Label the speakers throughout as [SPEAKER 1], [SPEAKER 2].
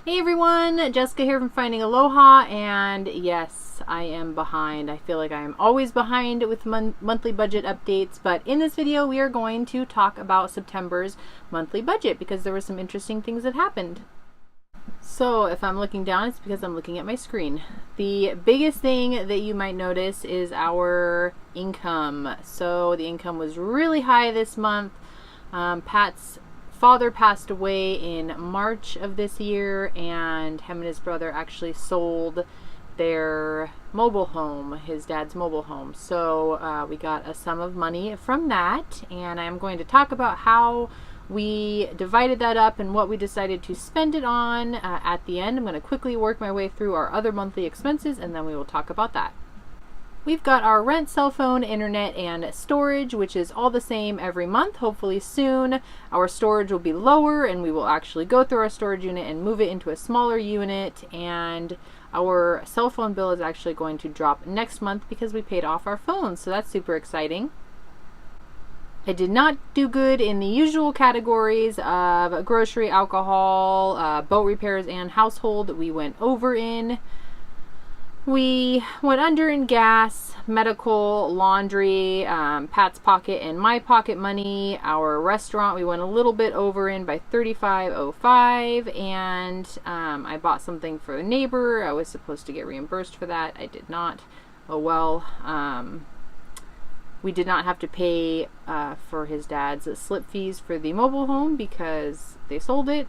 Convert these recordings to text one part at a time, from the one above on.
[SPEAKER 1] Hey everyone, Jessica here from Finding Aloha, and yes, I am behind. I feel like I am always behind with monthly budget updates, but in this video we are going to talk about September's monthly budget because there were some interesting things that happened. So if I'm looking down, it's because I'm looking at my screen. The biggest thing that you might notice is our income. So the income was really high this month. Pat's father passed away in March of this year, and him and his brother actually sold their mobile home, his dad's mobile home. So we got a sum of money from that, and I'm going to talk about how we divided that up and what we decided to spend it on at the end. I'm going to quickly work my way through our other monthly expenses, and then we will talk about that. We've got our rent, cell phone, internet, and storage, which is all the same every month. Hopefully soon our storage will be lower and we will actually go through our storage unit and move it into a smaller unit, and our cell phone bill is actually going to drop next month because we paid off our phones, so that's super exciting. I did not do good in the usual categories of grocery, alcohol, boat repairs, and household. We went over in. We went under in gas, medical, laundry, Pat's pocket and my pocket money. Our restaurant, we went a little bit over in by $35.05, and I bought something for a neighbor. I was supposed to get reimbursed for that. I did not. Oh well. We did not have to pay for his dad's slip fees for the mobile home because they sold it.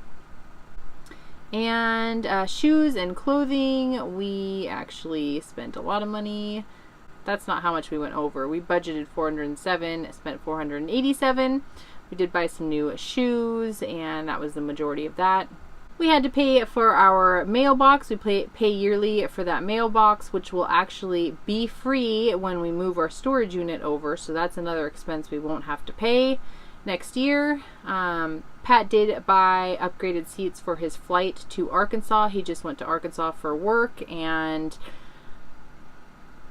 [SPEAKER 1] And shoes and clothing, we actually spent a lot of money. That's not how much we went over. We budgeted $407, spent $487. We did buy some new shoes, and that was the majority of that. We had to pay for our mailbox. We pay yearly for that mailbox, which will actually be free when we move our storage unit over. So that's another expense we won't have to pay next year. Pat did buy upgraded seats for his flight to Arkansas. He just went to Arkansas for work, and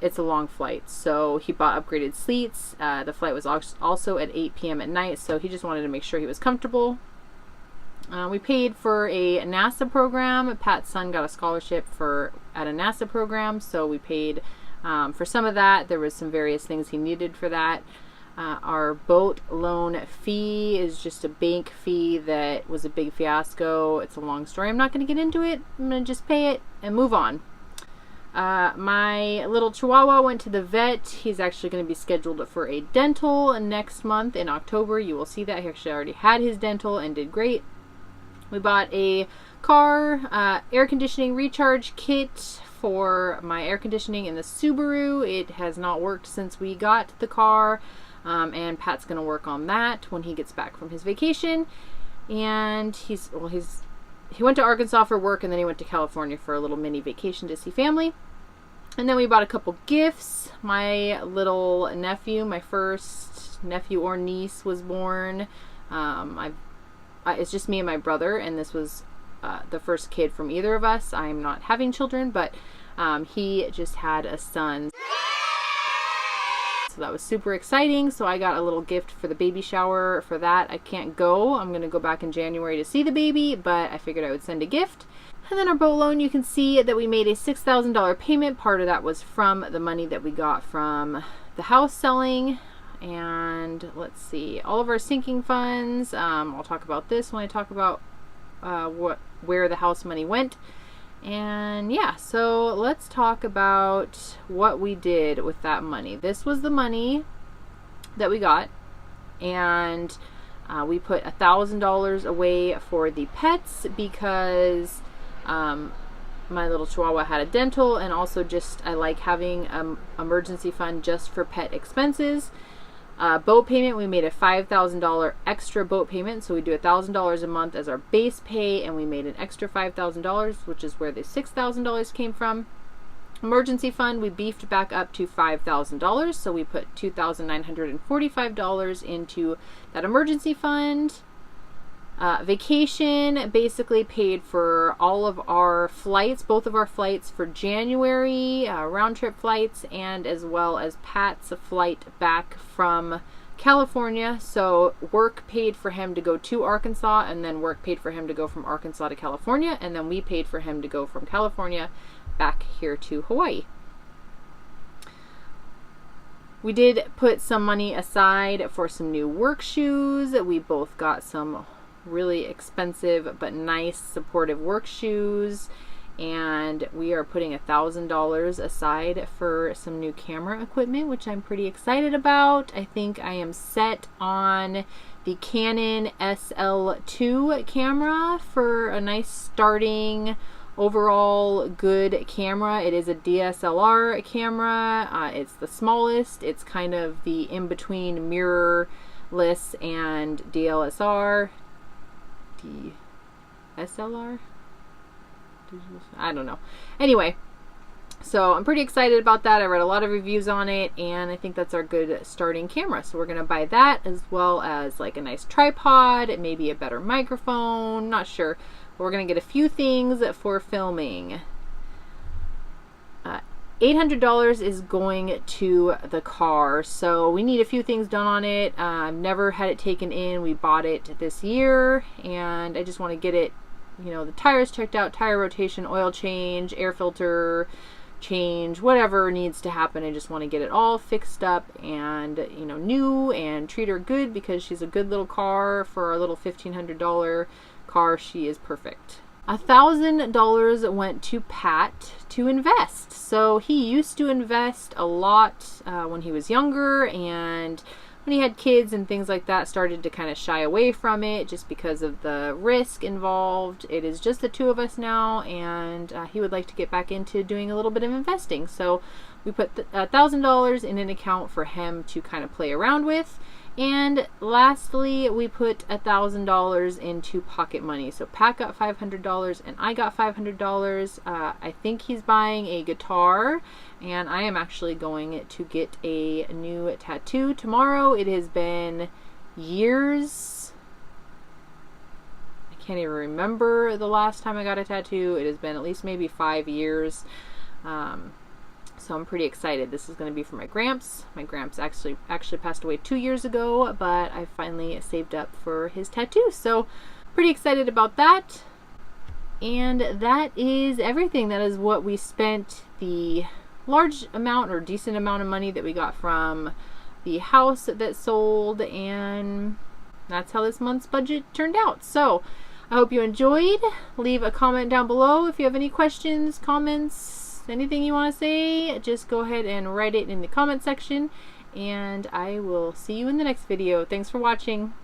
[SPEAKER 1] it's a long flight, so he bought upgraded seats. The flight was also at 8 p.m. at night, so he just wanted to make sure he was comfortable. We paid for a NASA program. Pat's son got a scholarship at a NASA program, so we paid for some of that. There was some various things he needed for that. Our boat loan fee is just a bank fee that was a big fiasco. It's a long story. I'm not going to get into it. I'm going to just pay it and move on. My little Chihuahua went to the vet. He's actually going to be scheduled for a dental next month in October. You will see that. He actually already had his dental and did great. We bought a car air conditioning recharge kit for my air conditioning in the Subaru. It has not worked since we got the car. And Pat's going to work on that when he gets back from his vacation. And he went to Arkansas for work, and then he went to California for a little mini vacation to see family. And then we bought a couple gifts. My little nephew, my first nephew or niece, was born. It's just me and my brother, and this was the first kid from either of us. I'm not having children, but he just had a son. So that was super exciting. So I got a little gift for the baby shower for that. I can't go. I'm going to go back in January to see the baby, but I figured I would send a gift. And then our boat loan, you can see that we made a $6,000 payment. Part of that was from the money that we got from the house selling. And let's see, all of our sinking funds. I'll talk about this when I talk about where the house money went. And yeah, so let's talk about what we did with that money. This was the money that we got, and we put $1,000 away for the pets because my little Chihuahua had a dental, and also just I like having an emergency fund just for pet expenses. Boat payment, we made a $5,000 extra boat payment, so we do $1,000 a month as our base pay, and we made an extra $5,000, which is where the $6,000 came from. Emergency fund, we beefed back up to $5,000, so we put $2,945 into that emergency fund. Vacation basically paid for all of our flights, both of our flights for January, round trip flights, and as well as Pat's flight back from California. So work paid for him to go to Arkansas, and then work paid for him to go from Arkansas to California, and then we paid for him to go from California back here to Hawaii. We did put some money aside for some new work shoes. We both got some really expensive but nice supportive work shoes, and we are putting $1,000 aside for some new camera equipment, which I'm pretty excited about. I think I am set on the Canon SL2 camera for a nice starting overall good camera. It is a DSLR camera. It's the smallest. It's kind of the in-between mirrorless and DSLR. DSLR? I don't know. Anyway, so I'm pretty excited about that. I read a lot of reviews on it, and I think that's our good starting camera. So we're going to buy that, as well as like a nice tripod, maybe a better microphone, not sure. We're going to get a few things for filming. $800 is going to the car, so we need a few things done on it. I've never had it taken in. We bought it this year, and I just want to get it, you know, the tires checked out, tire rotation, oil change, air filter change, whatever needs to happen. I just want to get it all fixed up and, you know, new, and treat her good, because she's a good little car for our little $1,500 car. She is perfect. $1,000 went to Pat to invest. So he used to invest a lot when he was younger, and when he had kids and things like that, started to kind of shy away from it just because of the risk involved. It is just the two of us now, and he would like to get back into doing a little bit of investing. So we put $1,000 in an account for him to kind of play around with. And lastly, we put $1,000 into pocket money. So Pat got $500 and I got $500. I think he's buying a guitar, and I am actually going to get a new tattoo tomorrow. It has been years. I can't even remember the last time I got a tattoo. It has been at least maybe 5 years. So I'm pretty excited. This is going to be for my Gramps. My Gramps actually passed away 2 years ago, but I finally saved up for his tattoo. So pretty excited about that. And that is everything. That is what we spent the large amount or decent amount of money that we got from the house that sold, and that's how this month's budget turned out. So I hope you enjoyed. Leave a comment down below if you have any questions, comments, anything you want to say. Just go ahead and write it in the comment section, and I will see you in the next video. Thanks for watching.